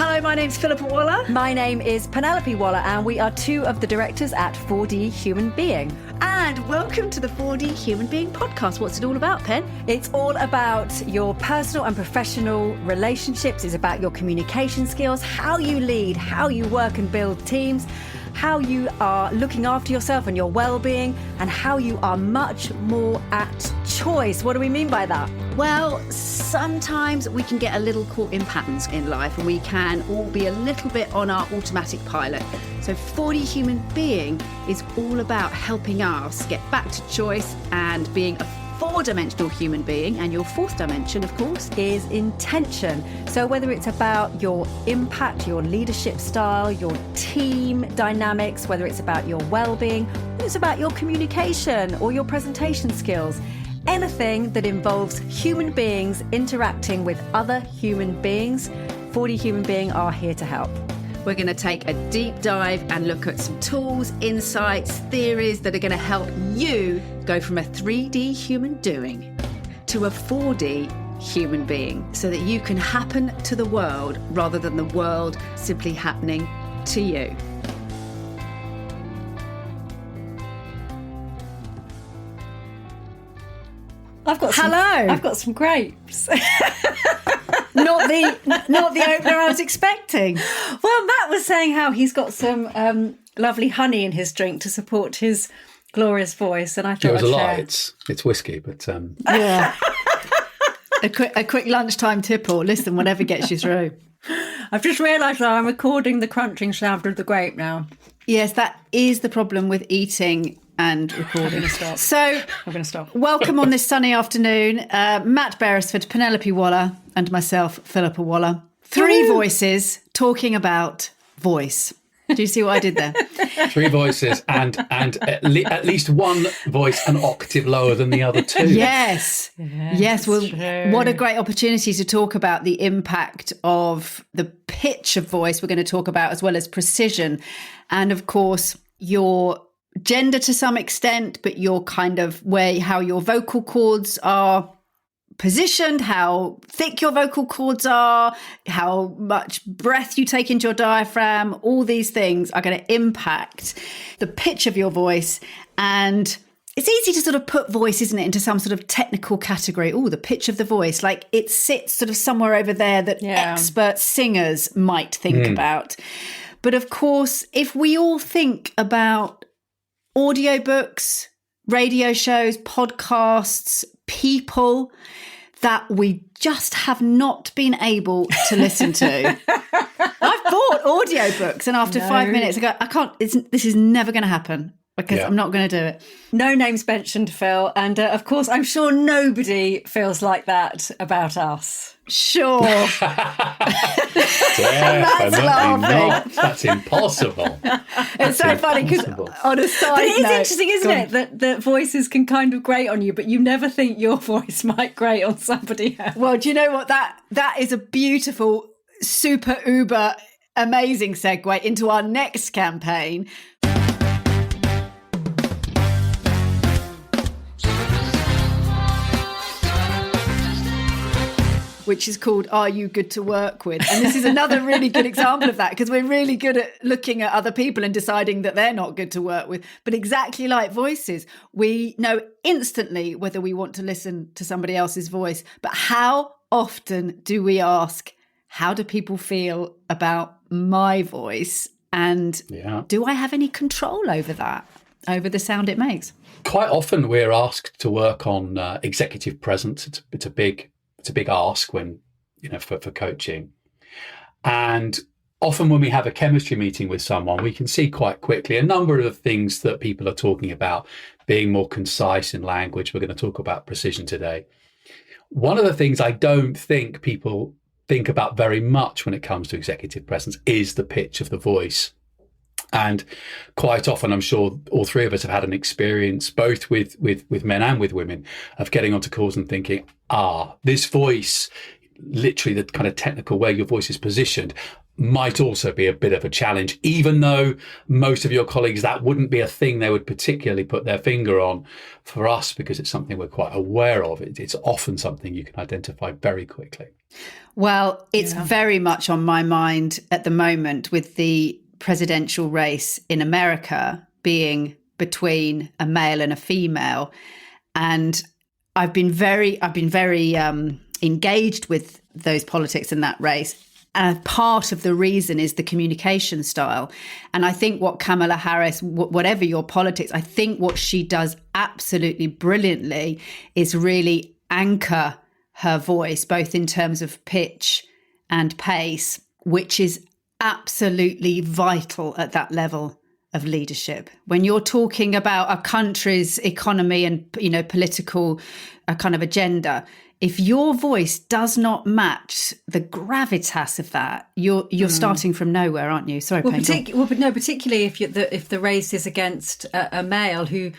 Hello, my name's Philippa Waller. My name is Penelope Waller, and we are two of the directors at 4D Human Being. And welcome to the 4D Human Being podcast. What's it all about, Pen? It's all about your personal and professional relationships. It's about your communication skills, how you lead, how you work and build teams, how you are looking after yourself and your well-being, and how you are much more at choice. What do we mean by that? Well, sometimes we can get a little caught in patterns in life and we can all be a little bit on our automatic pilot. So 4D Human Being is all about helping us get back to choice and being a four-dimensional human being. And your fourth dimension, of course, is intention. So whether it's about your impact, your leadership style, your team dynamics, whether it's about your well-being, whether it's about your communication or your presentation skills, anything that involves human beings interacting with other human beings, 4D Human Being are here to help. we're going to take a deep dive and look at some tools, insights, theories that are going to help you go from a 3D human doing to a 4D human being so that you can happen to the world rather than the world simply happening to you. I've got some grapes. Not the opener I was expecting. Well, Matt was saying how he's got some lovely honey in his drink to support his glorious voice, and I thought it was I'd a lie. share. It's whiskey, but Yeah. A quick lunchtime tipple. Listen, whatever gets you through. I've just realised that I'm recording the crunching sound of the grape now. Yes, that is the problem with eating and recording. Stop. So, I'm going to stop. welcome on this sunny afternoon. Matt Beresford, Penelope Waller, and myself, Philippa Waller. Three voices talking about voice. Do you see what I did there? three voices and at least one voice an octave lower than the other two. Yes. Well, true. what a great opportunity to talk about the impact of the pitch of voice we're going to talk about, as well as precision. And of course, your gender to some extent, but your kind of how your vocal cords are positioned, how thick your vocal cords are, how much breath you take into your diaphragm. All these things are going to impact the pitch of your voice. And it's easy to sort of put voice, isn't it, into some sort of technical category. Oh, the pitch of the voice, like it sits sort of somewhere over there that expert singers might think about. But of course, if we all think about audiobooks, radio shows, podcasts, people that we just have not been able to listen to. I've bought audiobooks and after 5 minutes I go, I can't, this is never going to happen because I'm not going to do it. No names mentioned, Phil. And of course, I'm sure nobody feels like that about us. Sure. Definitely not. That's impossible. It's so funny because on a side But it is note, interesting, isn't it, that voices can kind of grate on you, but you never think your voice might grate on somebody else. Well, do you know what? That is a beautiful, super uber amazing segue into our next campaign. Which is called Are You Good to Work With? And this is another really good example of that, because we're really good at looking at other people and deciding that they're not good to work with. But exactly like voices, we know instantly whether we want to listen to somebody else's voice. But how often do we ask, how do people feel about my voice? And do I have any control over that, over the sound it makes? Quite often we're asked to work on executive presence. It's a big ask when, for coaching. And often when we have a chemistry meeting with someone, we can see quite quickly a number of the things that people are talking about, being more concise in language. We're going to talk about precision today. One of the things I don't think people think about very much when it comes to executive presence is the pitch of the voice. And quite often, I'm sure all three of us have had an experience, both with men and with women, of getting onto calls and thinking, this voice literally the kind of technical where your voice is positioned might also be a bit of a challenge, even though most of your colleagues, that wouldn't be a thing they would particularly put their finger on. For us, because it's something we're quite aware of, it's often something you can identify very quickly. Well, it's very much on my mind at the moment with the presidential race in America being between a male and a female. And I've been very engaged with those politics in that race. And part of the reason is the communication style. And I think what Kamala Harris, whatever your politics, I think what she does absolutely brilliantly is really anchor her voice, both in terms of pitch and pace, which is absolutely vital at that level of leadership. When you're talking about a country's economy and, political kind of agenda, if your voice does not match the gravitas of that, you're starting from nowhere, aren't you? Sorry, particularly if the race is against a male who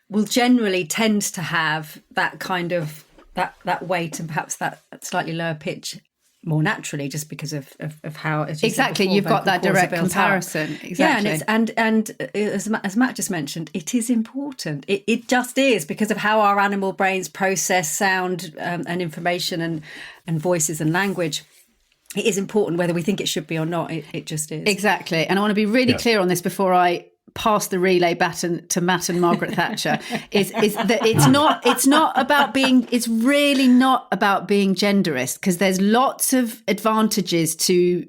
will generally tend to have that kind of that weight and perhaps that slightly lower pitch more naturally, just because of how as you said before, you've got that direct built comparison. Up. Exactly. Yeah, and as Matt just mentioned, it is important. It just is, because of how our animal brains process sound and information and voices and language. It is important whether we think it should be or not. It just is. Exactly. And I want to be really clear on this before I pass the relay baton to Matt and Margaret Thatcher, is that it's really not about being genderist, because there's lots of advantages to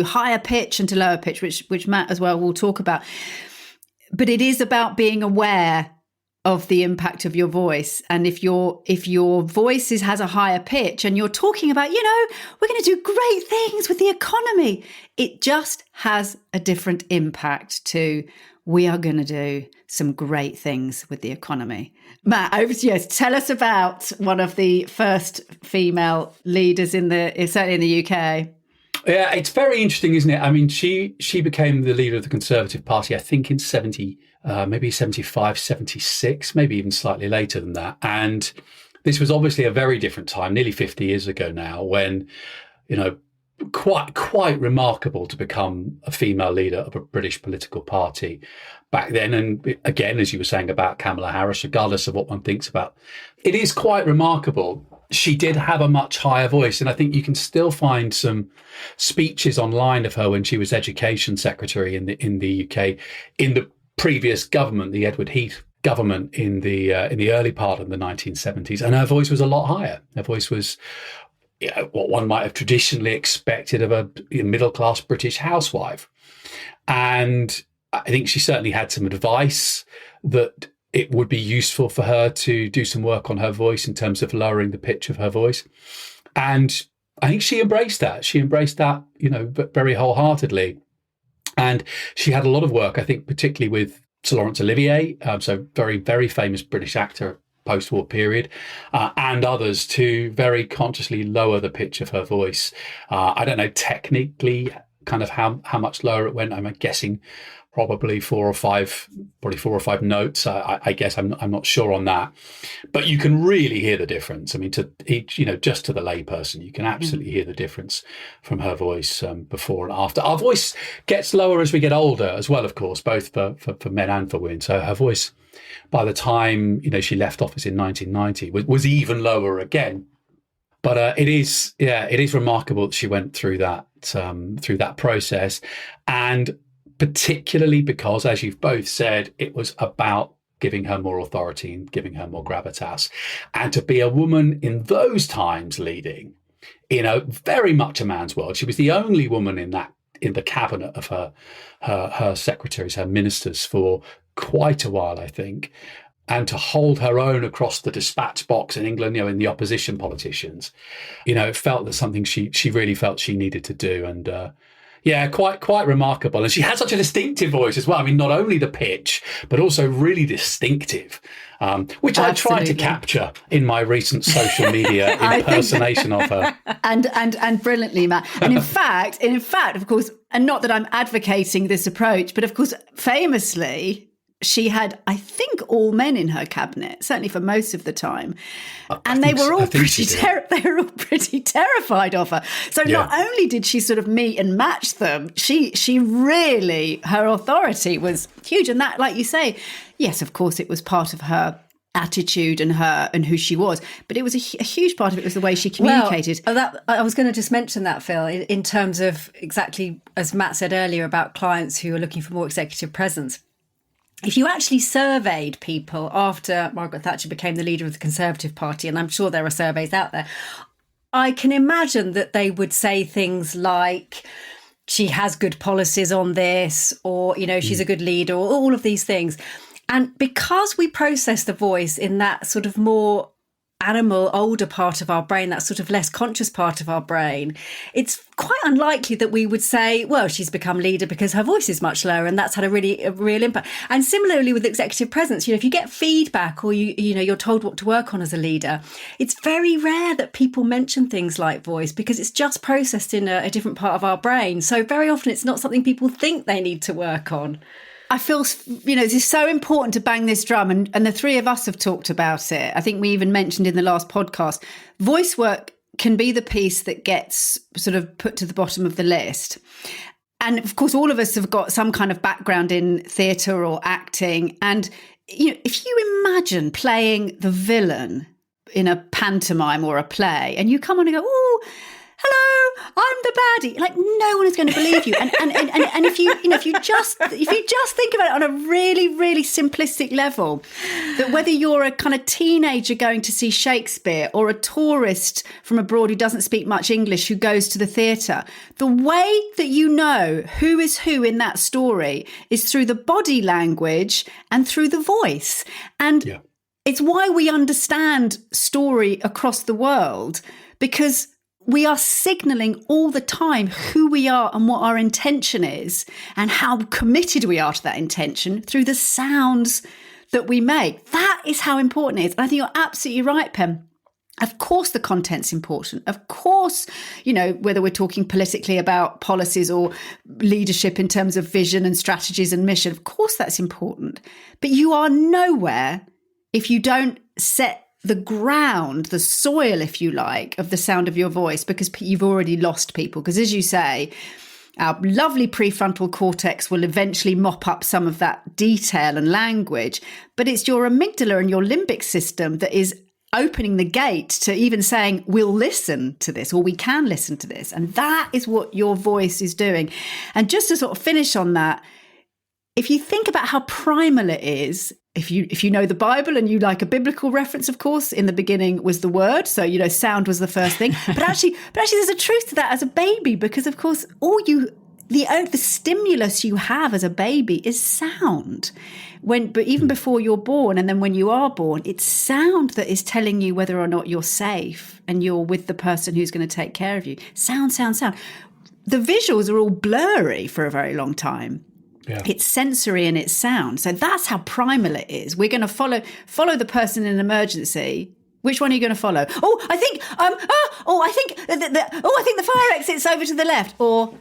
higher pitch and to lower pitch, which Matt as well will talk about. But it is about being aware of the impact of your voice. And if your voice has a higher pitch and you're talking about, we're going to do great things with the economy, it just has a different impact to, we are going to do some great things with the economy. Matt, over to you. Tell us about one of the first female leaders certainly in the UK. Yeah, it's very interesting, isn't it? I mean, she became the leader of the Conservative Party, I think in 75, 76, maybe even slightly later than that. And this was obviously a very different time, nearly 50 years ago now, when, quite remarkable to become a female leader of a British political party back then. And again, as you were saying about Kamala Harris, regardless of what one thinks about, it is quite remarkable. She did have a much higher voice. And I think you can still find some speeches online of her when she was Education Secretary in the UK, in the previous government, the Edward Heath government in the early part of the 1970s. And her voice was a lot higher. Her voice was what one might have traditionally expected of a middle-class British housewife. And I think she certainly had some advice that it would be useful for her to do some work on her voice in terms of lowering the pitch of her voice. And I think she embraced that. Very wholeheartedly. And she had a lot of work, I think, particularly with Sir Laurence Olivier, so very, very famous British actor, post-war period, and others, to very consciously lower the pitch of her voice. I don't know technically kind of how much lower it went. I'm guessing probably four or five notes. I guess I'm not sure on that, but you can really hear the difference. I mean, to each, just to the layperson, you can absolutely hear the difference from her voice before and after. Our voice gets lower as we get older as well, of course, both for men and for women. So her voice, by the time she left office in 1990, was even lower again. But it is remarkable that she went through that process, and particularly because, as you've both said, it was about giving her more authority and giving her more gravitas. And to be a woman in those times leading, very much a man's world. She was the only woman in the cabinet of her secretaries, her ministers, for quite a while, I think. And to hold her own across the dispatch box in England, in the opposition politicians, it felt that something she really felt she needed to do. And quite remarkable. And she had such a distinctive voice as well. I mean, not only the pitch, but also really distinctive, which I tried to capture in my recent social media impersonation of her. And brilliantly, Matt. And in fact, of course, and not that I'm advocating this approach, but of course, famously, she had, I think, all men in her cabinet, certainly for most of the time. And they were all pretty terrified of her. So not only did she sort of meet and match them, she really, her authority was huge. And that, like you say, yes, of course, it was part of her attitude and who she was, but it was a huge part of it was the way she communicated. Well, I was going to just mention that, Phil, in terms of exactly as Matt said earlier about clients who are looking for more executive presence. If you actually surveyed people after Margaret Thatcher became the leader of the Conservative Party, and I'm sure there are surveys out there, I can imagine that they would say things like, she has good policies on this, or, she's a good leader, or all of these things. And because we process the voice in that sort of more animal, older part of our brain, that sort of less conscious part of our brain, it's quite unlikely that we would say, well, she's become leader because her voice is much lower and that's had a real impact. And similarly with executive presence, if you get feedback or you're told what to work on as a leader, it's very rare that people mention things like voice because it's just processed in a different part of our brain. So very often it's not something people think they need to work on. I feel, this is so important to bang this drum, and the three of us have talked about it. I think we even mentioned in the last podcast, voice work can be the piece that gets sort of put to the bottom of the list. And of course, all of us have got some kind of background in theatre or acting. And, if you imagine playing the villain in a pantomime or a play, and you come on and go, oh, hello, I'm the baddie. Like, no one is going to believe you. And if you just think about it on a really, really simplistic level, that whether you're a kind of teenager going to see Shakespeare or a tourist from abroad who doesn't speak much English who goes to the theatre, the way that you know who is who in that story is through the body language and through the voice. And it's why we understand story across the world, because we are signalling all the time who we are and what our intention is and how committed we are to that intention through the sounds that we make. That is how important it is. And I think you're absolutely right, Pem. Of course, the content's important. Of course, whether we're talking politically about policies or leadership in terms of vision and strategies and mission, of course, that's important. But you are nowhere if you don't set the ground, the soil, if you like, of the sound of your voice, because you've already lost people. Because as you say, our lovely prefrontal cortex will eventually mop up some of that detail and language, but it's your amygdala and your limbic system that is opening the gate to even saying, we'll listen to this, or we can listen to this. And that is what your voice is doing. And just to sort of finish on that, if you think about how primal it is, if you know the Bible and you like a biblical reference, of course, in the beginning was the word. So, sound was the first thing. But actually there's a truth to that as a baby, because, of course, the stimulus you have as a baby is sound. But even before you're born, and then when you are born, it's sound that is telling you whether or not you're safe and you're with the person who's going to take care of you. Sound. The visuals are all blurry for a very long time. Yeah. It's sensory and it's sound. So that's how primal it is. We're going to follow the person in an emergency. Which one are you going to follow? Oh, I think the fire exit's over to the left. Or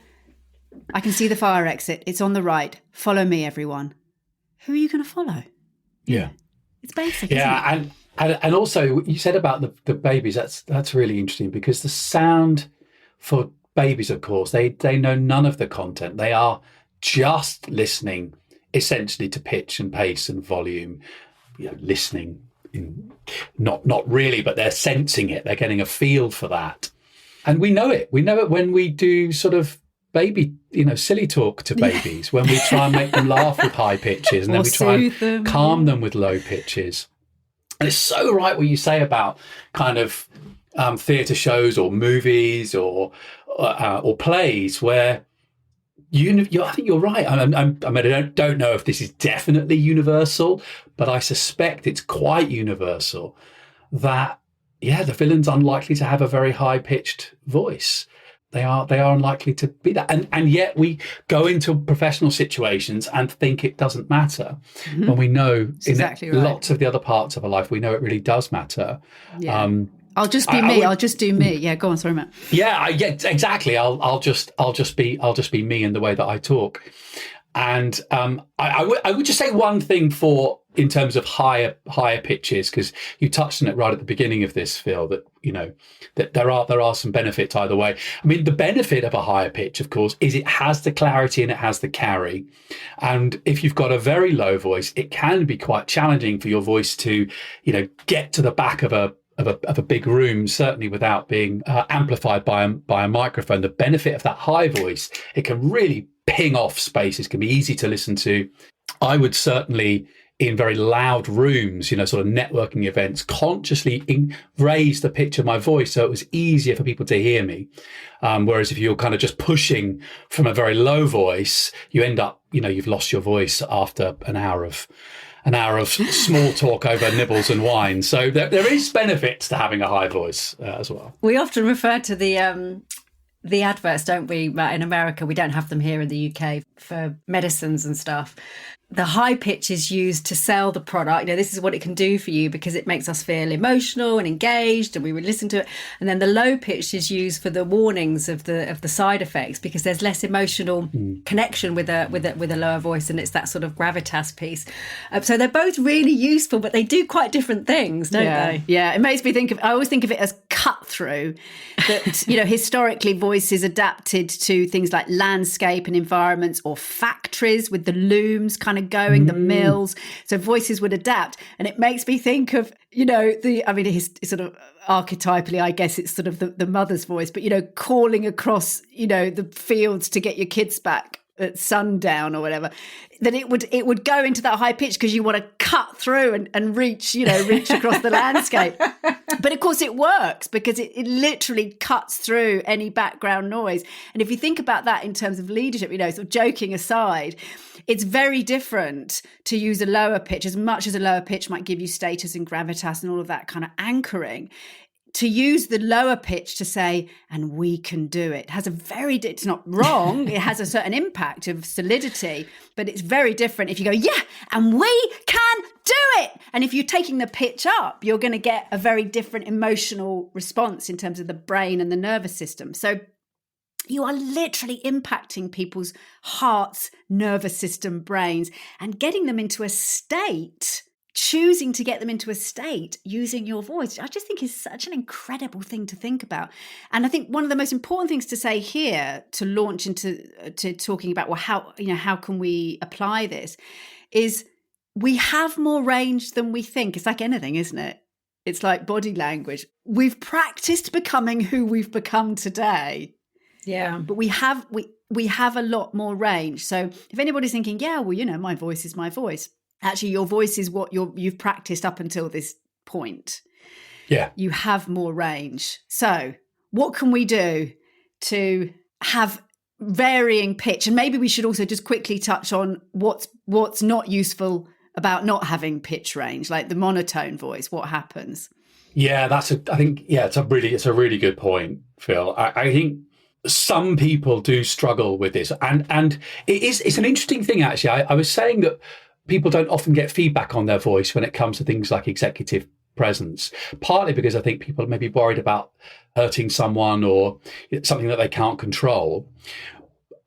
I can see the fire exit. It's on the right. Follow me, everyone. Who are you going to follow? Yeah. It's basic, isn't it? And also you said about the babies, that's really interesting, because the sound for babies, of course, they know none of the content. They are just listening essentially to pitch and pace and volume, listening not really, but they're sensing it. They're getting a feel for that. And we know it when we do sort of baby, silly talk to babies, when we try and make them laugh with high pitches, and then we try and calm them with low pitches. And it's so right what you say about kind of theatre shows or movies or plays where I think you're right. I don't know if this is definitely universal, but I suspect it's quite universal that, the villain's unlikely to have a very high-pitched voice. They are unlikely to be that. And yet we go into professional situations and think it doesn't matter, when we know lots of the other parts of our life, we know it really does matter. Yeah. I'll just be me. I'll just do me. Yeah, go on. Sorry, Matt. Yeah, exactly. I'll just be me in the way that I talk. And I would just say one thing in terms of higher pitches, because you touched on it right at the beginning of this, Phil, that that there are some benefits either way. I mean, the benefit of a higher pitch, of course, is it has the clarity and it has the carry. And if you've got a very low voice, it can be quite challenging for your voice to get to the back of a big room, certainly without being amplified by a microphone. The benefit of that high voice, it can really ping off spaces, can be easy to listen to. I would certainly, in very loud rooms, sort of networking events, consciously raise the pitch of my voice so it was easier for people to hear me. Whereas if you're kind of just pushing from a very low voice, you end up, you've lost your voice after an hour of small talk over nibbles and wine. So there is benefits to having a high voice as well. We often refer to the adverts, don't we? In America, we don't have them here in the UK for medicines and stuff. The high pitch is used to sell the product. This is what it can do for you because it makes us feel emotional and engaged, and we would listen to it. And then the low pitch is used for the warnings of the side effects because there's less emotional connection with a lower voice, and it's that sort of gravitas piece. So they're both really useful, but they do quite different things, don't they? Yeah, it makes me I always think of it as cut through. That historically voices adapted to things like landscape and environments or factories with the looms kind of going, the mills. So voices would adapt. And it makes me think of, it's sort of archetypally, I guess it's sort of the mother's voice, but, calling across, the fields to get your kids back at sundown or whatever, that it would go into that high pitch because you want to cut through and reach across the landscape. But of course it works because it literally cuts through any background noise. And if you think about that in terms of leadership, sort of joking aside, it's very different to use a lower pitch, as much as a lower pitch might give you status and gravitas and all of that kind of anchoring. To use the lower pitch to say, and we can do it, it's not wrong. It has a certain impact of solidity, but it's very different if you go, yeah, and we can do it. And if you're taking the pitch up, you're going to get a very different emotional response in terms of the brain and the nervous system. So you are literally impacting people's hearts, nervous system, brains, and getting them into a state, choosing to get them into a state using your voice. I just think is such an incredible thing to think about. And I think one of the most important things to say here to launch into talking about, well, how can we apply this, is we have more range than we think. It's like anything, isn't it? It's like body language. We've practiced becoming who we've become today. Yeah. But we have a lot more range. So if anybody's thinking, yeah, well, my voice is my voice. Actually, your voice is what you've practiced up until this point. Yeah. You have more range. So what can we do to have varying pitch? And maybe we should also just quickly touch on what's not useful about not having pitch range, like the monotone voice. What happens? Yeah, it's a really good point, Phil. I think some people do struggle with this, and it's an interesting thing, actually. I was saying that people don't often get feedback on their voice when it comes to things like executive presence, partly because I think people may be worried about hurting someone or something that they can't control.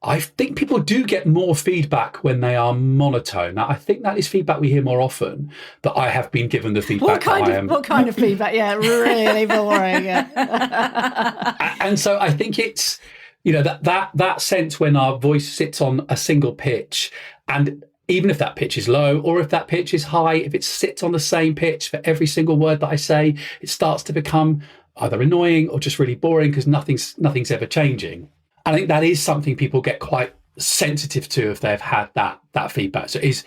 I think people do get more feedback when they are monotone. Now, I think that is feedback we hear more often, that I have been given the feedback What kind of feedback? Yeah, really boring. Yeah. And so I think it's, that sense when our voice sits on a single pitch, and even if that pitch is low or if that pitch is high, if it sits on the same pitch for every single word that I say, it starts to become either annoying or just really boring because nothing's ever changing. I think that is something people get quite sensitive to if they've had that feedback. So it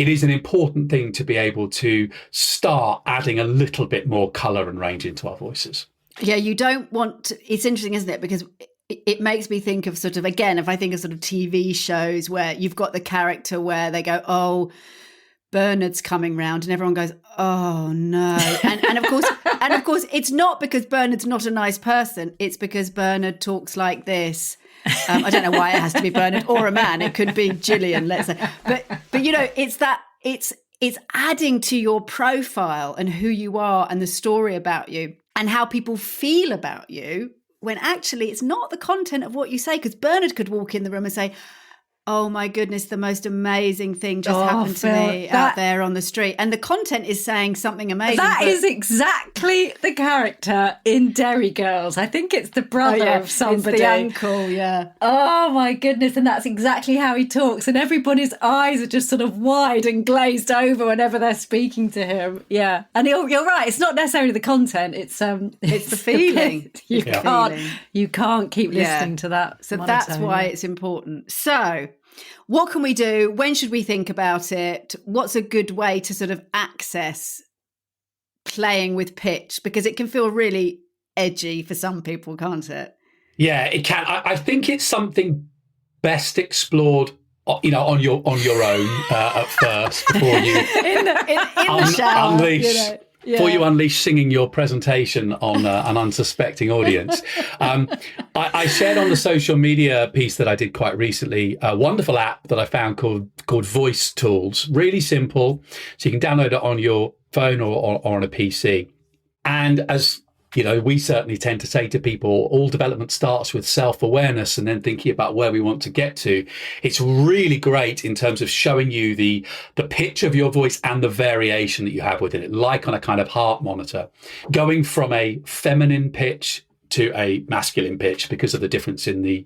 is an important thing to be able to start adding a little bit more colour and range into our voices. Yeah, you don't want to, it's interesting, isn't it? Because it makes me think of sort of, again, if I think of sort of TV shows where you've got the character where they go, oh, Bernard's coming round, and everyone goes, oh no. And of course, it's not because Bernard's not a nice person. It's because Bernard talks like this. I don't know why it has to be Bernard or a man. It could be Gillian, let's say. But it's adding to your profile and who you are and the story about you and how people feel about you, when actually it's not the content of what you say. Because Bernard could walk in the room and say, oh my goodness, the most amazing thing just happened to me out there on the street. And the content is saying something amazing. That is exactly the character in Derry Girls. I think it's the brother of somebody. It's the uncle, yeah. Oh my goodness. And that's exactly how he talks. And everybody's eyes are just sort of wide and glazed over whenever they're speaking to him. Yeah. And you're right. It's not necessarily the content. It's the feeling. You can't keep listening to that. So that's why it's important. So what can we do? When should we think about it? What's a good way to sort of access playing with pitch? Because it can feel really edgy for some people, can't it? Yeah, it can. I think it's something best explored, on your own at first before you in the shower, unleash. Before you unleash singing your presentation on an unsuspecting audience. I shared on the social media piece that I did quite recently a wonderful app that I found called Voice Tools. Really simple. So you can download it on your phone or on a PC. And as we certainly tend to say to people, all development starts with self-awareness and then thinking about where we want to get to. It's really great in terms of showing you the pitch of your voice and the variation that you have within it, like on a kind of heart monitor, going from a feminine pitch to a masculine pitch because of the difference in the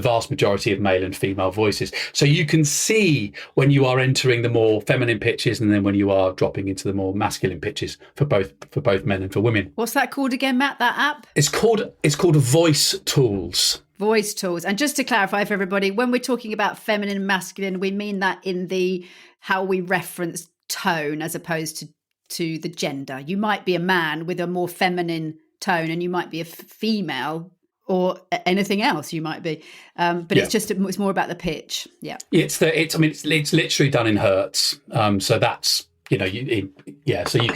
vast majority of male and female voices. So you can see when you are entering the more feminine pitches and then when you are dropping into the more masculine pitches for both men and for women. What's that called again, Matt, that app? It's called Voice Tools. Voice Tools. And just to clarify for everybody, when we're talking about feminine and masculine, we mean that in the how we reference tone as opposed to the gender. You might be a man with a more feminine tone and you might be a female or anything else you might be, but it's more about the pitch. It's literally done in hertz, so that's so you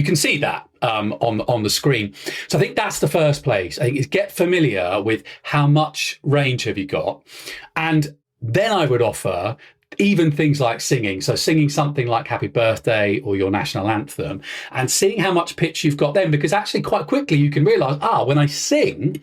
can see that on the screen. So I think that's the first place. I think is get familiar with how much range have you got, and then I would offer even things like singing. So singing something like Happy Birthday or your national anthem and seeing how much pitch you've got then, because actually quite quickly you can realise, when I sing,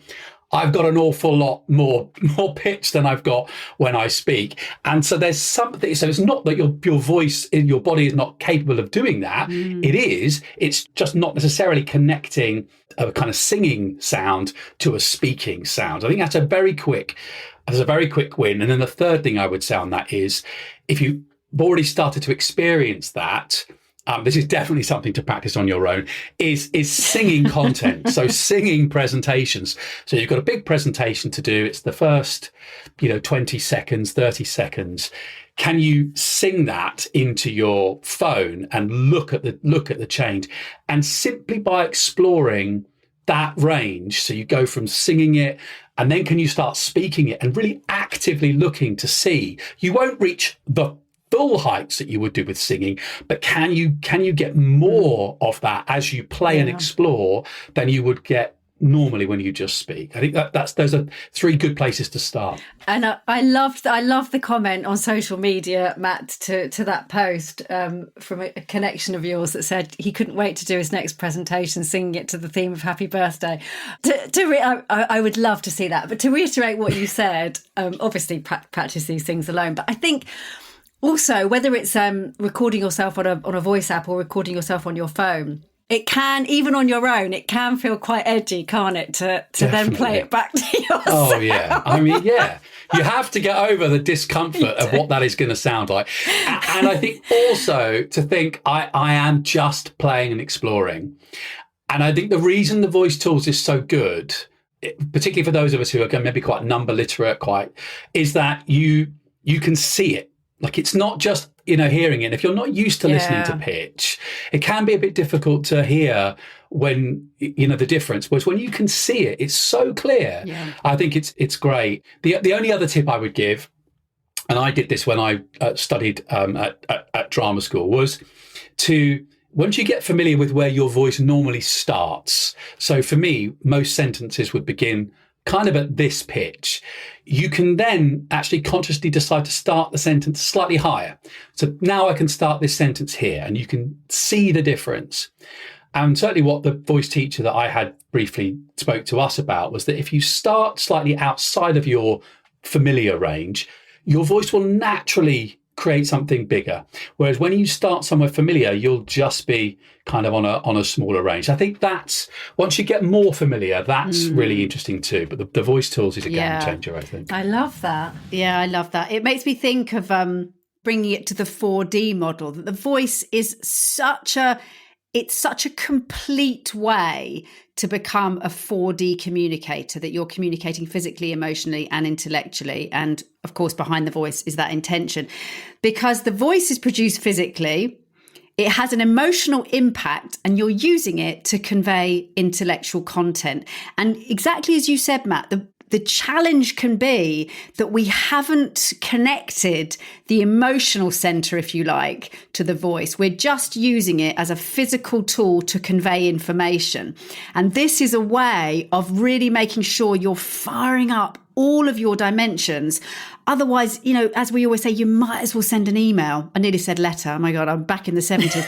I've got an awful lot more pitch than I've got when I speak. And so there's something, so it's not that your voice in your body is not capable of doing that. It's just not necessarily connecting a kind of singing sound to a speaking sound. I think that's a very quick win. And then the third thing I would say on that is, if you've already started to experience that, this is definitely something to practice on your own, is singing content. So singing presentations. So you've got a big presentation to do. It's the first, 20 seconds, 30 seconds. Can you sing that into your phone and look at the change? And simply by exploring that range, so you go from singing it and then can you start speaking it and really actively looking to see, you won't reach the full heights that you would do with singing, but can you get more of that as you play and explore than you would get normally when you just speak? I think those are three good places to start. And I loved the comment on social media, Matt, to that post from a connection of yours that said he couldn't wait to do his next presentation singing it to the theme of Happy Birthday. I would love to see that. But to reiterate what you said, obviously practice these things alone. But I think also, whether it's recording yourself on a voice app or recording yourself on your phone, it can, even on your own, it can feel quite edgy, can't it, to then play it back to yourself? Oh, yeah. I mean, yeah. You have to get over the discomfort of what that is going to sound like. And I think also to think, I am just playing and exploring. And I think the reason the Voice Tools is so good, particularly for those of us who are maybe quite number literate, is that you can see it. Like, it's not just, hearing it. If you're not used to listening to pitch, it can be a bit difficult to hear when, the difference. Whereas when you can see it, it's so clear. Yeah. I think it's great. The only other tip I would give, and I did this when I studied at drama school, was to, once you get familiar with where your voice normally starts. So for me, most sentences would begin kind of at this pitch. You can then actually consciously decide to start the sentence slightly higher. So now I can start this sentence here, and you can see the difference. And certainly what the voice teacher that I had briefly spoke to us about was that if you start slightly outside of your familiar range, your voice will naturally create something bigger. Whereas when you start somewhere familiar, you'll just be kind of on a smaller range. I think that's, once you get more familiar, that's really interesting too. But the voice tools is a game changer, I think. I love that. Yeah, I love that. It makes me think of bringing it to the 4D model, that the voice is such a complete way to become a 4D communicator, that you're communicating physically, emotionally, and intellectually. And of course, behind the voice is that intention. Because the voice is produced physically, it has an emotional impact, and you're using it to convey intellectual content. And exactly as you said, Matt, the challenge can be that we haven't connected the emotional center, if you like, to the voice. We're just using it as a physical tool to convey information. And this is a way of really making sure you're firing up all of your dimensions. Otherwise, as we always say, you might as well send an email. I nearly said letter. Oh my God, I'm back in the 70s.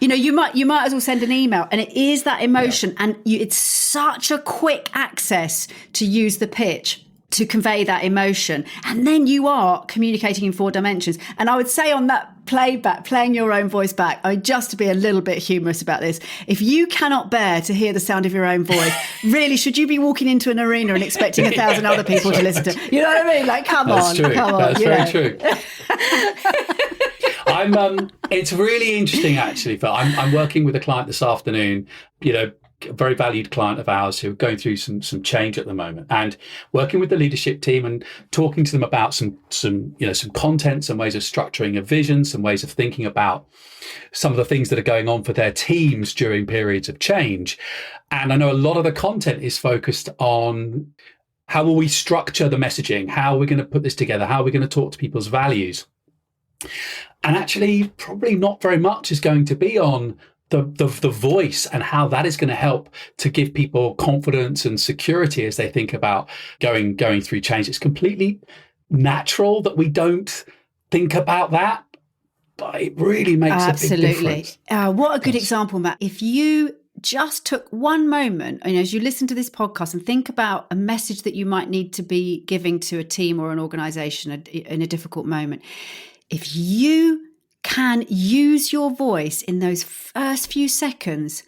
You might as well send an email. And it is that emotion. And it's such a quick access to use the pitch to convey that emotion. And then you are communicating in 4 dimensions. And I would say on that playing your own voice back, just to be a little bit humorous about this, if you cannot bear to hear the sound of your own voice, really, should you be walking into an arena and expecting 1,000 other people to listen to? You know what I mean? Like, come on. That's very true. It's really interesting, actually, Phil. I'm working with a client this afternoon, a very valued client of ours who are going through some change at the moment, and working with the leadership team and talking to them about some content, some ways of structuring a vision, some ways of thinking about some of the things that are going on for their teams during periods of change. And I know a lot of the content is focused on how will we structure the messaging, how are we going to put this together, how are we going to talk to people's values. And actually, probably not very much is going to be on the voice and how that is going to help to give people confidence and security as they think about going through change. It's completely natural that we don't think about that, but it really makes a big difference. What a good example, Matt. If you just took one moment, as you listen to this podcast, and think about a message that you might need to be giving to a team or an organization in a difficult moment. If you can use your voice in those first few seconds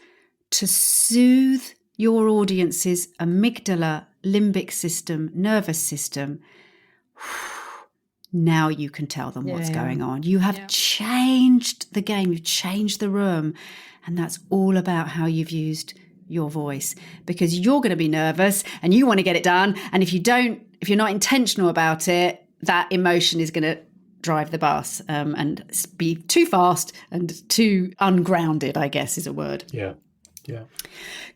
to soothe your audience's amygdala, limbic system, nervous system, now you can tell them what's going on. You have changed the game, you've changed the room, and that's all about how you've used your voice, because you're going to be nervous and you want to get it done. And if you're not intentional about it, that emotion is going to drive the bus and be too fast and too ungrounded, I guess is a word. Yeah.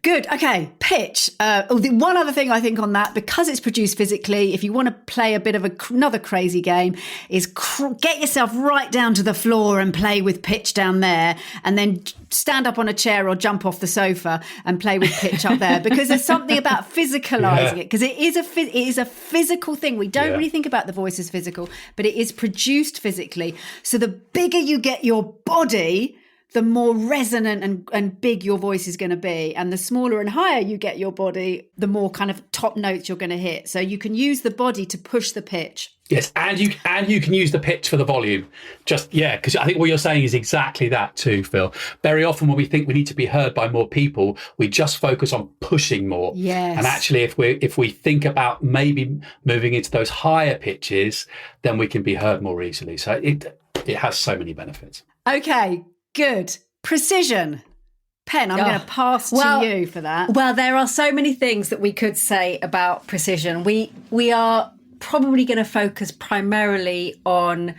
Good. Okay. Pitch. One other thing I think on that, because it's produced physically, if you want to play a bit of another crazy game, is get yourself right down to the floor and play with pitch down there, and then stand up on a chair or jump off the sofa and play with pitch up there, because there's something about physicalizing it, because it is a physical thing. We don't really think about the voice as physical, but it is produced physically. So the bigger you get your body, the more resonant and big your voice is going to be. And the smaller and higher you get your body, the more kind of top notes you're going to hit. So you can use the body to push the pitch. Yes, and you can use the pitch for the volume. Because I think what you're saying is exactly that too, Phil. Very often when we think we need to be heard by more people, we just focus on pushing more. Yes. And actually, if we think about maybe moving into those higher pitches, then we can be heard more easily. So it has so many benefits. Okay. Good. Precision. Pen, I'm going to pass to you for that. Well, there are so many things that we could say about precision. We are probably going to focus primarily on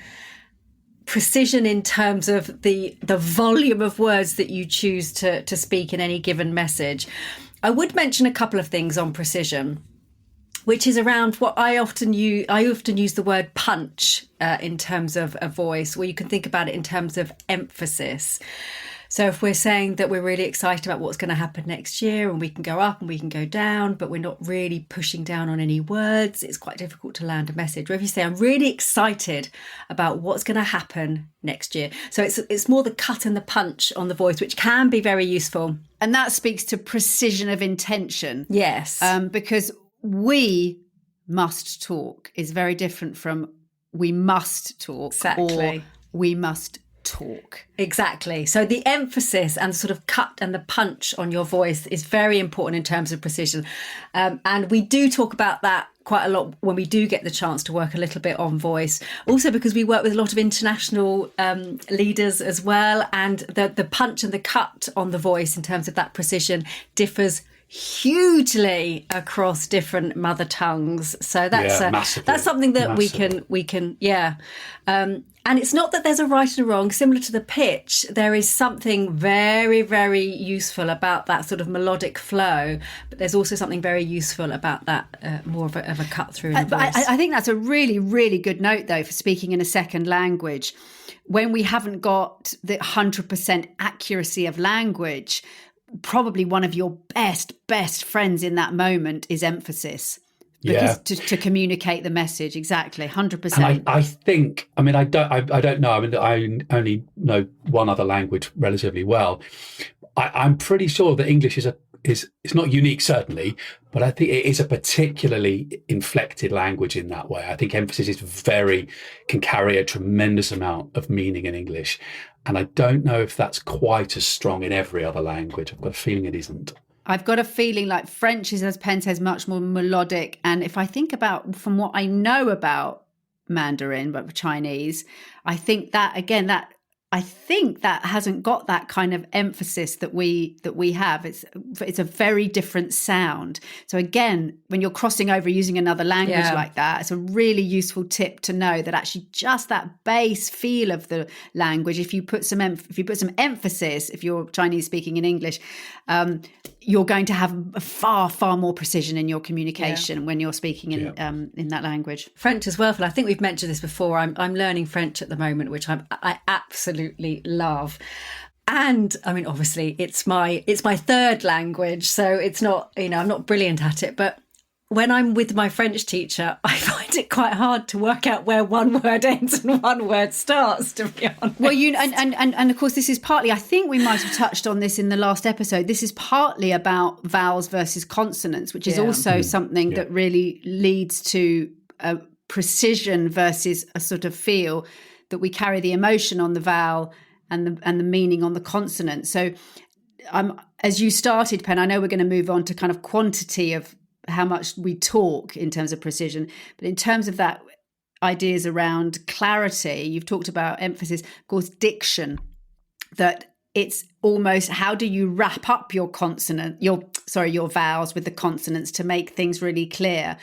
precision in terms of the volume of words that you choose to speak in any given message. I would mention a couple of things on precision, which is around what I often use the word punch in terms of a voice, where you can think about it in terms of emphasis. So if we're saying that we're really excited about what's going to happen next year, and we can go up and we can go down, but we're not really pushing down on any words, it's quite difficult to land a message. Or if you say, I'm really excited about what's going to happen next year. So it's more the cut and the punch on the voice, which can be very useful. And that speaks to precision of intention. Yes. Because we must talk is very different from we must talk or we must talk. Exactly. So the emphasis and sort of cut and the punch on your voice is very important in terms of precision. And we do talk about that quite a lot when we do get the chance to work a little bit on voice. Also because we work with a lot of international leaders as well. And the punch and the cut on the voice in terms of that precision differs hugely across different mother tongues. So that's something that we can and it's not that there's a right and a wrong. Similar to the pitch, there is something very, very useful about that sort of melodic flow, but there's also something very useful about that more of a cut through in the voice. I think that's a really, really good note, though, for speaking in a second language. When we haven't got the 100% accuracy of language, probably one of your best friends in that moment is emphasis. Because to communicate the message, exactly, 100%. And I think, I mean, I don't know. I mean, I only know one other language relatively well. I'm pretty sure that English is it's not unique, certainly, but I think it is a particularly inflected language in that way. I think emphasis can carry a tremendous amount of meaning in English. And I don't know if that's quite as strong in every other language. I've got a feeling it isn't. I've got a feeling like French is, as Penn says, much more melodic. And if I think about, from what I know about Mandarin, but Chinese, I think that, again, I think that hasn't got that kind of emphasis that we have. It's a very different sound. So again, when you're crossing over using another language like that, it's a really useful tip to know that actually just that base feel of the language, if you put some emphasis, if you're Chinese speaking in English, you're going to have a far more precision in your communication when you're speaking in that language. French as well, Phil. I think we've mentioned this before. I'm learning French at the moment, which I absolutely love. And I mean, obviously it's my third language, so it's not, I'm not brilliant at it, but when I'm with my French teacher, I find it quite hard to work out where one word ends and one word starts, to be honest. Well, and of course, this is partly, I think we might have touched on this in the last episode, this is partly about vowels versus consonants, which is also something that really leads to a precision versus a sort of feel, that we carry the emotion on the vowel and the meaning on the consonant. So as you started, Penn, I know we're going to move on to kind of quantity of how much we talk in terms of precision, but in terms of that ideas around clarity, you've talked about emphasis, of course, diction, that it's almost how do you wrap up your vowels with the consonants to make things really clear,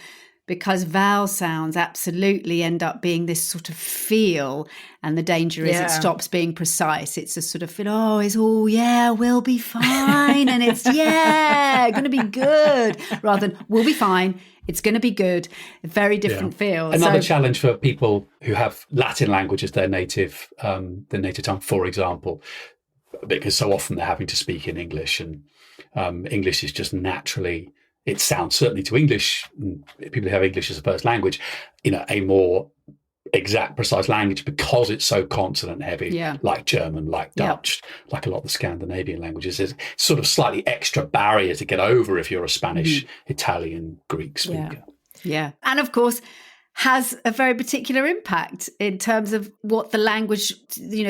because vowel sounds absolutely end up being this sort of feel, and the danger is it stops being precise. It's a sort of feel, we'll be fine, and it's going to be good, rather than we'll be fine, it's going to be good. Very different feel. Another challenge for people who have Latin language as their native tongue, for example, because so often they're having to speak in English, and English is just naturally, it sounds, certainly to English, people who have English as a first language, a more exact, precise language, because it's so consonant heavy, like German, like Dutch, like a lot of the Scandinavian languages. There's sort of slightly extra barrier to get over if you're a Spanish, Italian, Greek speaker. Yeah. And of course, has a very particular impact in terms of what the language,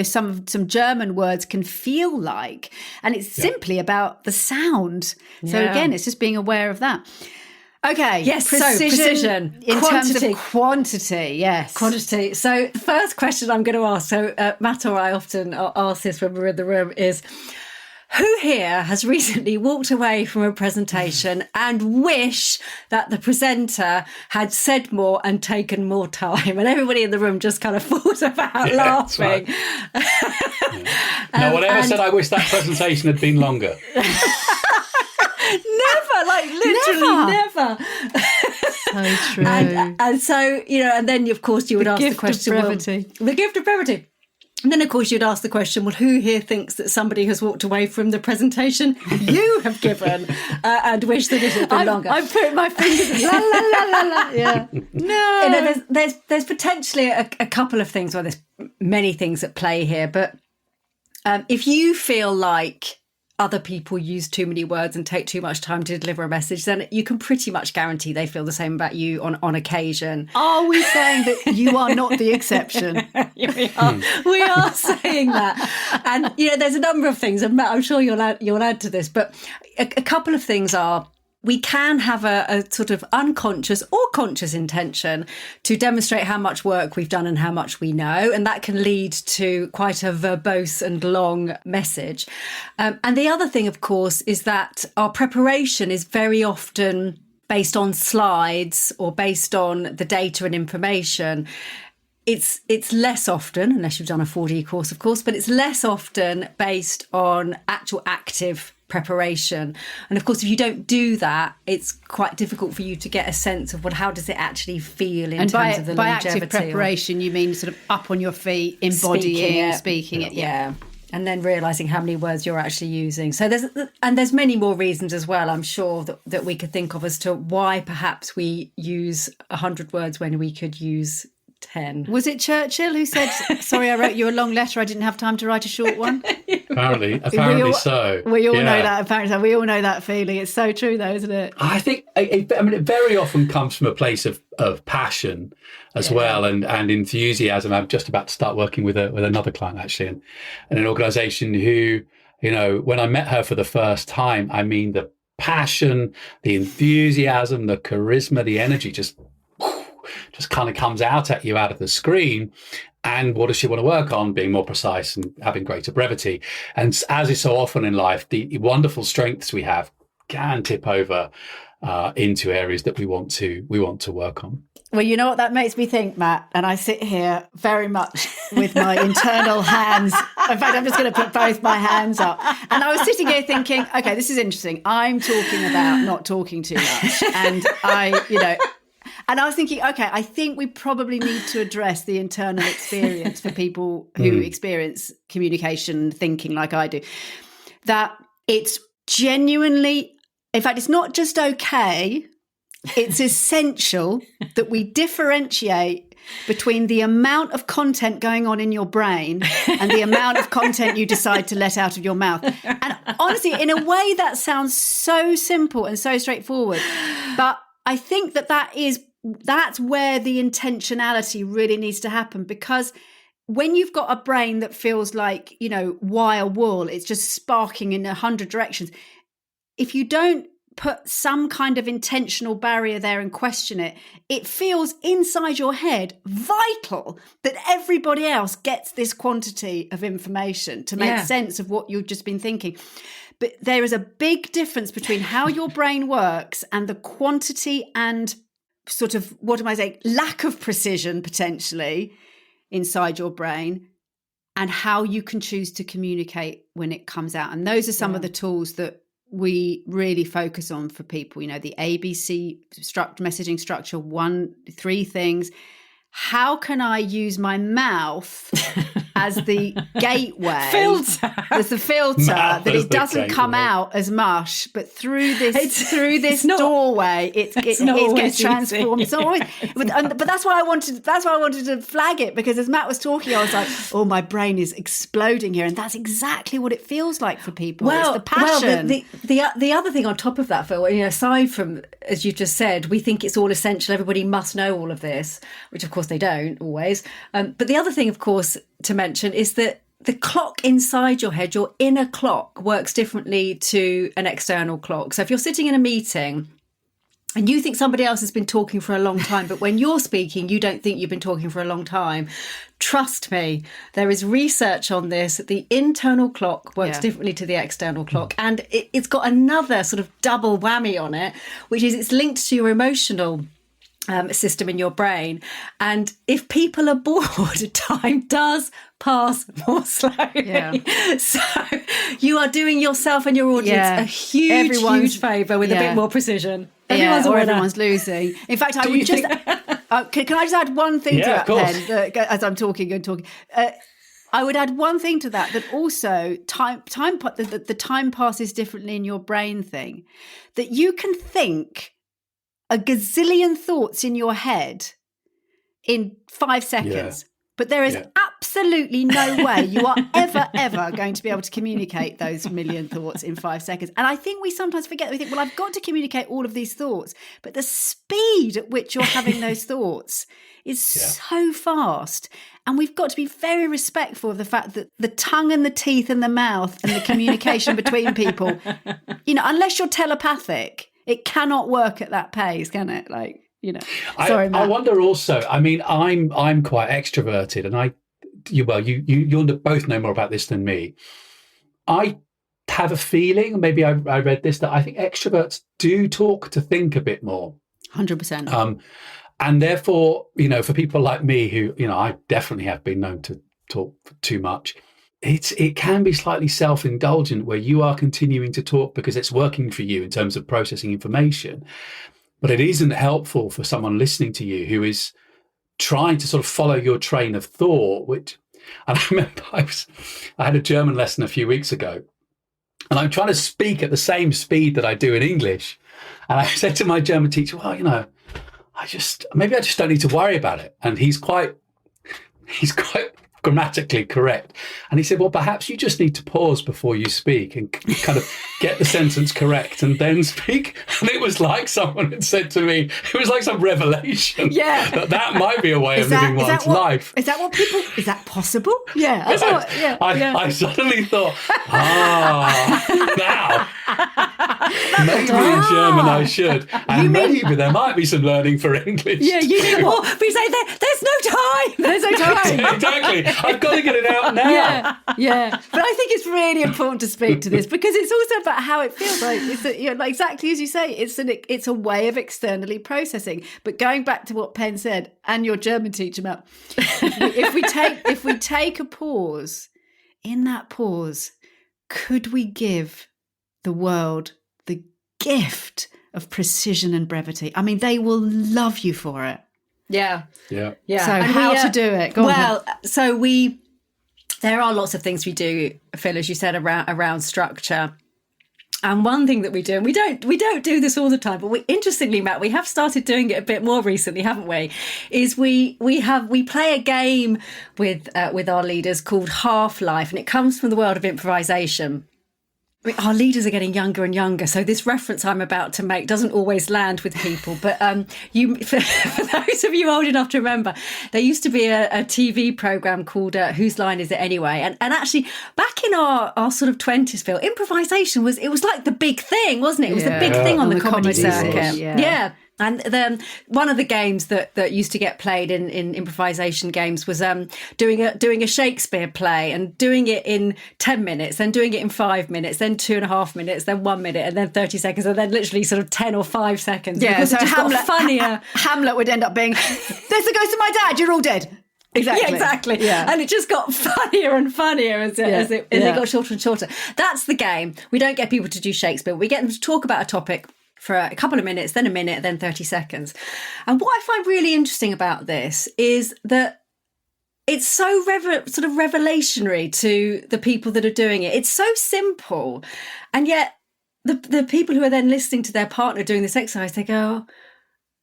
some German words can feel like. And it's simply about the sound. So again, it's just being aware of that. Okay. Yes. Precision in terms of quantity. Yes. Quantity. So the first question I'm going to ask, Matt or I often ask this when we're in the room, is who here has recently walked away from a presentation and wish that the presenter had said more and taken more time? And everybody in the room just kind of falls about laughing. No one ever said, I wish that presentation had been longer. Never, like literally never. So true. And so, and then of course you would ask the question, the gift of brevity. And then, of course, you'd ask the question, well, who here thinks that somebody has walked away from the presentation you have given and wish that it had been longer? I'm putting my fingers in la, la, la, la, la. Yeah. No. There's potentially a couple of things, there's many things at play here, but if you feel like other people use too many words and take too much time to deliver a message, then you can pretty much guarantee they feel the same about you on occasion. Are we saying that you are not the exception? We are saying that. And, there's a number of things, and Matt, I'm sure you'll add to this, but a couple of things are, we can have a sort of unconscious or conscious intention to demonstrate how much work we've done and how much we know. And that can lead to quite a verbose and long message. And the other thing, of course, is that our preparation is very often based on slides or based on the data and information. It's less often, unless you've done a 4D course, of course, but it's less often based on actual active preparation. And of course, if you don't do that, it's quite difficult for you to get a sense of how does it actually feel in terms of the longevity. By active preparation, you mean sort of up on your feet, embodying, speaking it. Yeah. And then realising how many words you're actually using. So there's many more reasons as well, I'm sure, that we could think of as to why perhaps we use 100 words when we could use 10. Was it Churchill who said, sorry, I wrote you a long letter, I didn't have time to write a short one? Apparently so. We all know that, apparently. We all know that feeling. It's so true, though, isn't it? I think, it very often comes from a place of passion as well, and enthusiasm. I'm just about to start working with another client, actually, and an organisation who, when I met her for the first time, the passion, the enthusiasm, the charisma, the energy just kind of comes out at you out of the screen. And what does she want to work on? Being more precise and having greater brevity. And as is so often in life, the wonderful strengths we have can tip over into areas that we want to work on. Well, you know what that makes me think, Matt? And I sit here very much with my internal hands. In fact, I'm just going to put both my hands up. And I was sitting here thinking, okay, this is interesting. I'm talking about not talking too much. And and I was thinking, okay, I think we probably need to address the internal experience for people who experience communication thinking like I do. That it's genuinely, in fact, it's not just okay, it's essential that we differentiate between the amount of content going on in your brain and the amount of content you decide to let out of your mouth. And honestly, in a way that sounds so simple and so straightforward, but I think that's where the intentionality really needs to happen, because when you've got a brain that feels like, wire wool, it's just sparking in 100 directions. If you don't put some kind of intentional barrier there and question it, it feels inside your head vital that everybody else gets this quantity of information to make sense of what you've just been thinking. But there is a big difference between how your brain works and the quantity and sort of, lack of precision potentially inside your brain, and how you can choose to communicate when it comes out. And those are some of the tools that we really focus on for people. The ABC messaging structure, 3 things. How can I use my mouth as the gateway? Filter. As the filter that it doesn't come out as mush, but through this doorway, it gets transformed. It's not always, but that's why I wanted to flag it, because as Matt was talking, I was like, oh, my brain is exploding here, and that's exactly what it feels like for people. It's the passion. Well, the other thing on top of that, Phil, aside from, as you just said, we think it's all essential, everybody must know all of this, which of course they don't always. But the other thing, of course, to mention is that the clock inside your head, your inner clock, works differently to an external clock. So if you're sitting in a meeting and you think somebody else has been talking for a long time, but when you're speaking, you don't think you've been talking for a long time, trust me, there is research on this. The internal clock works differently to the external clock. And it's got another sort of double whammy on it, which is it's linked to your emotional system in your brain. And if people are bored, time does pass more slowly. So you are doing yourself and your audience a huge favour with a bit more precision. Everyone's losing. In fact, I would just can I just add one thing to that, Pen, as I'm talking and talking. I would add one thing to that also the time passes differently in your brain thing, that you can think a gazillion thoughts in your head in 5 seconds. But there is absolutely no way you are ever going to be able to communicate those million thoughts in 5 seconds. And I think we sometimes forget, we think, well, I've got to communicate all of these thoughts, but the speed at which you're having those thoughts is so fast. And we've got to be very respectful of the fact that the tongue and the teeth and the mouth and the communication between people, you know, unless you're telepathic, it cannot work at that pace, can it? Like, you know, sorry, Matt. I wonder also, I mean, I'm quite extroverted, and you'll both know more about this than me. I have a feeling, maybe I read this, that I think extroverts do talk to think a bit more. 100%. And therefore, you know, for people like me who, you know, I definitely have been known to talk too much, it can be slightly self-indulgent where you are continuing to talk because it's working for you in terms of processing information. But it isn't helpful for someone listening to you who is trying to sort of follow your train of thought, and I remember I had a German lesson a few weeks ago, and I'm trying to speak at the same speed that I do in English. And I said to my German teacher, well, you know, maybe I just don't need to worry about it. And he's quite grammatically correct. And he said, well, perhaps you just need to pause before you speak and kind of get the sentence correct and then speak. And it was like someone had said to me, it was like some revelation that might be a way of living one's life. Is that possible? Yeah. I suddenly thought, now, maybe in German I should. And maybe there might be some learning for English. Yeah, you need more. But you say, there's no time. There's no time. Exactly. I've got to get it out now. Yeah. But I think it's really important to speak to this because it's also about how it feels. Like it's like exactly as you say, it's a way of externally processing. But going back to what Penn said and your German teacher, Matt, if we take a pause, in that pause, could we give the world the gift of precision and brevity? I mean, they will love you for it. Yeah. So and how to do it? Go on. There are lots of things we do, Phil, as you said, around structure. And one thing that we do, and we don't do this all the time, but interestingly, Matt, we have started doing it a bit more recently, haven't we? Is we play a game with our leaders called Half-Life, and it comes from the world of improvisation. I mean, our leaders are getting younger and younger, so this reference I'm about to make doesn't always land with people. But for those of you old enough to remember, there used to be a TV program called Whose Line Is It Anyway? And actually, back in our sort of 20s, Phil, improvisation was like the big thing, wasn't it? It was the big thing on the comedy circuit. Yeah. And then one of the games that used to get played in improvisation games was doing a Shakespeare play and doing it in 10 minutes, then doing it in 5 minutes, then 2.5 minutes, then 1 minute, and then 30 seconds, and then literally sort of 10 or 5 seconds. Yeah, so funnier. Hamlet would end up being, there's the ghost of my dad, you're all dead. Exactly. Yeah, exactly. Yeah. And it just got funnier and funnier as it got shorter and shorter. That's the game. We don't get people to do Shakespeare. We get them to talk about a topic for a couple of minutes, then a minute, then 30 seconds. And what I find really interesting about this is that it's so sort of revelationary to the people that are doing it. It's so simple. And yet the people who are then listening to their partner doing this exercise, they go,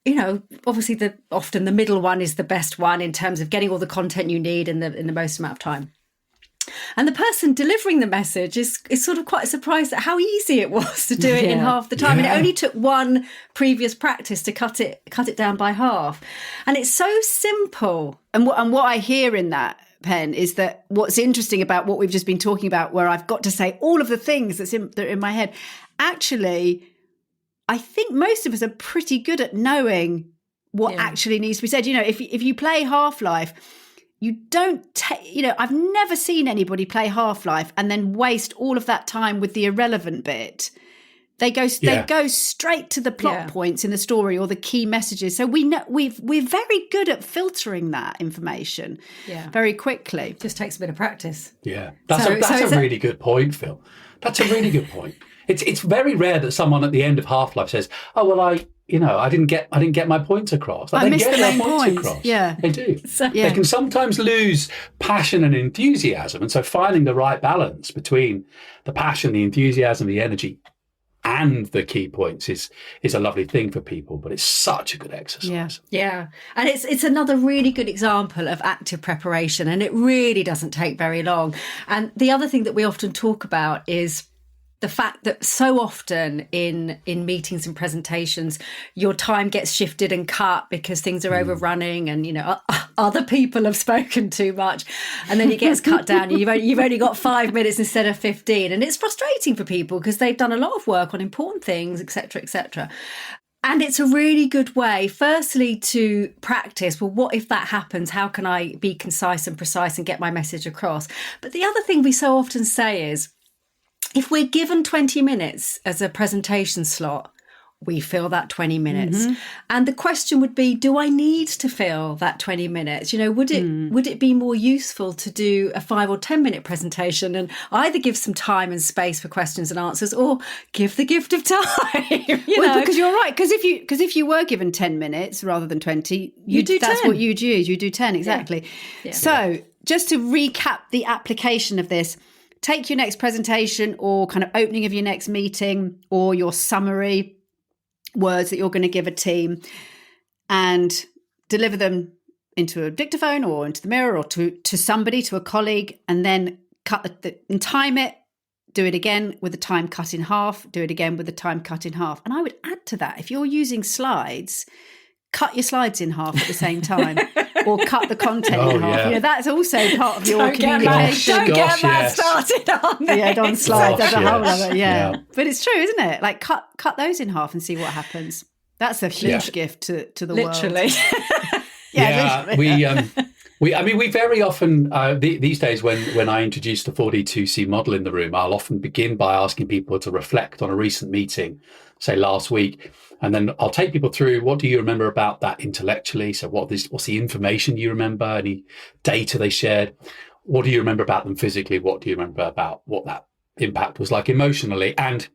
you know, obviously often the middle one is the best one in terms of getting all the content you need in the most amount of time. And the person delivering the message is sort of quite surprised at how easy it was to do it in half the time. And it only took one previous practice to cut it down by half. And it's so simple. And what I hear in that, Penn, is that what's interesting about what we've just been talking about, where I've got to say all of the things that are in my head, actually, I think most of us are pretty good at knowing what actually needs to be said. You know, if you play Half-Life, you don't I've never seen anybody play Half-Life and then waste all of that time with the irrelevant bit. They go straight to the plot points in the story or the key messages. So we know we're very good at filtering that information very quickly. Just takes a bit of practice. Yeah. That's a really good point, Phil. That's a really good point. It's very rare that someone at the end of Half-Life says, "Oh well, I didn't get my points across." I missed the main points across. Yeah, they do. They can sometimes lose passion and enthusiasm, and so finding the right balance between the passion, the enthusiasm, the energy, and the key points is a lovely thing for people, but it's such a good exercise. Yeah. And it's another really good example of active preparation, and it really doesn't take very long. And the other thing that we often talk about is the fact that so often in meetings and presentations, your time gets shifted and cut because things are overrunning and, other people have spoken too much, and then it gets cut down. And you've only got 5 minutes instead of 15. And it's frustrating for people because they've done a lot of work on important things, etc., etc. And it's a really good way, firstly, to practice, well, what if that happens? How can I be concise and precise and get my message across? But the other thing we so often say is, if we're given 20 minutes as a presentation slot, we fill that 20 minutes. Mm-hmm. And the question would be, do I need to fill that 20 minutes? Would it be more useful to do a 5 or 10 minute presentation and either give some time and space for questions and answers, or give the gift of time? Because you're right. Because if you were given 10 minutes rather than 20, that's 10. What you'd use. You do 10, exactly. Yeah. So just to recap the application of this, take your next presentation or kind of opening of your next meeting or your summary words that you're going to give a team, and deliver them into a dictaphone or into the mirror or to somebody, to a colleague, and then and time it. Do it again with the time cut in half. Do it again with the time cut in half. And I would add to that, if you're using slides, cut your slides in half at the same time, or cut the content in half. Yeah. That's also part of your communication. Don't get that started on on slides. That's a whole other. Yeah, but it's true, isn't it? Like cut those in half and see what happens. That's a huge gift to the literally. world. We very often these days when I introduce the 4D2C model in the room, I'll often begin by asking people to reflect on a recent meeting, say last week. And then I'll take people through, what do you remember about that intellectually? So what's the information you remember? Any data they shared? What do you remember about them physically? What do you remember about what that impact was like emotionally? And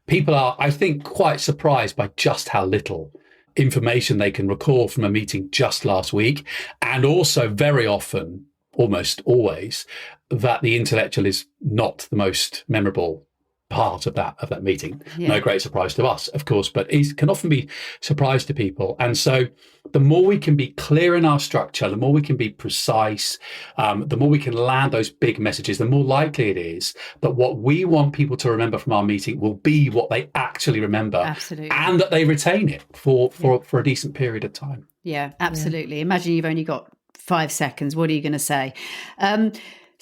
people are, I think, quite surprised by just how little information they can recall from a meeting just last week. And also very often, almost always, that the intellectual is not the most memorable part of that meeting. No great surprise to us, of course, but it can often be surprise to people. And so the more we can be clear in our structure, the more we can be precise, the more we can land those big messages, the more likely it is that what we want people to remember from our meeting will be what they actually remember. Absolutely. And that they retain it for a decent period of time. Yeah, absolutely. Yeah. Imagine you've only got 5 seconds. What are you going to say?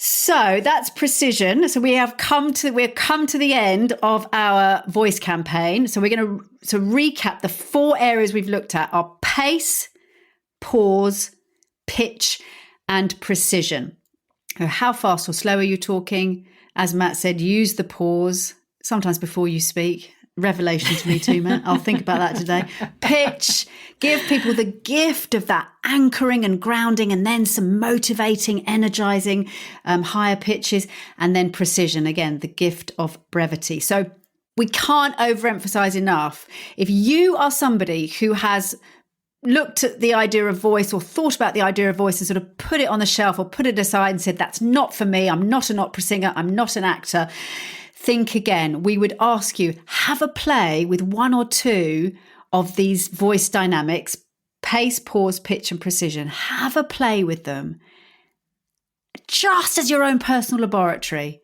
So that's precision. So we've come to the end of our voice campaign. So we're going to recap the 4 areas we've looked at are pace, pause, pitch, and precision. How fast or slow are you talking? As Matt said, use the pause sometimes before you speak. Revelation to me too, Matt. I'll think about that today. Pitch, give people the gift of that anchoring and grounding, and then some motivating, energizing higher pitches, and then precision, again, the gift of brevity. So we can't overemphasize enough. If you are somebody who has looked at the idea of voice or thought about the idea of voice and sort of put it on the shelf or put it aside and said, that's not for me, I'm not an opera singer, I'm not an actor, think again. We would ask you, have a play with 1 or 2 of these voice dynamics, pace, pause, pitch, and precision. Have a play with them just as your own personal laboratory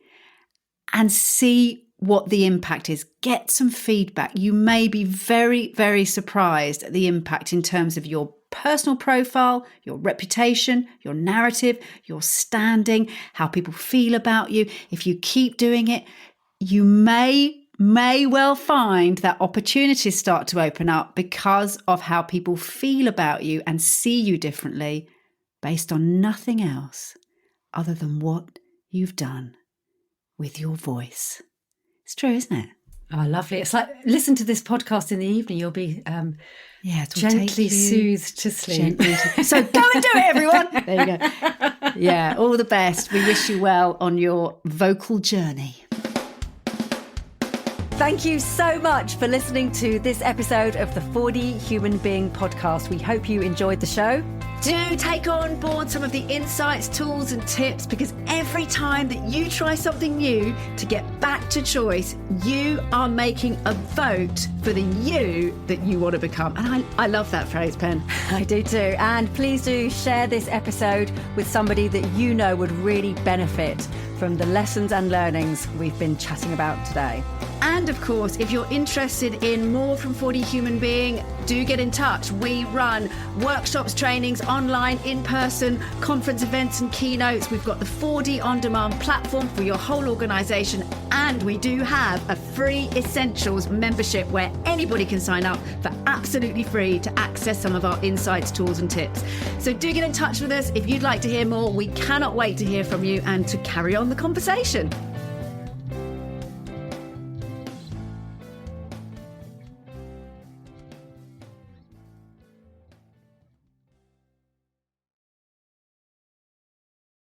and see what the impact is. Get some feedback. You may be very, very surprised at the impact in terms of your personal profile, your reputation, your narrative, your standing, how people feel about you. If you keep doing it, you may well find that opportunities start to open up because of how people feel about you and see you differently based on nothing else other than what you've done with your voice. It's true, isn't it? Oh, lovely. It's like, listen to this podcast in the evening. You'll be gently soothed to sleep. So go and do it, everyone. There you go. Yeah, all the best. We wish you well on your vocal journey. Thank you so much for listening to this episode of the 4D Human Being podcast. We hope you enjoyed the show. Do take on board some of the insights, tools and tips, because every time that you try something new to get back to choice, you are making a vote for the you that you want to become. And I love that phrase, Pen. I do too. And please do share this episode with somebody that you know would really benefit from the lessons and learnings we've been chatting about today. And of course, if you're interested in more from 4D Human Being, do get in touch. We run workshops, trainings, online, in-person, conference events and keynotes. We've got the 4D OnDemand platform for your whole organisation. And we do have a free Essentials membership where anybody can sign up for absolutely free to access some of our insights, tools and tips. So do get in touch with us if you'd like to hear more. We cannot wait to hear from you and to carry on the conversation.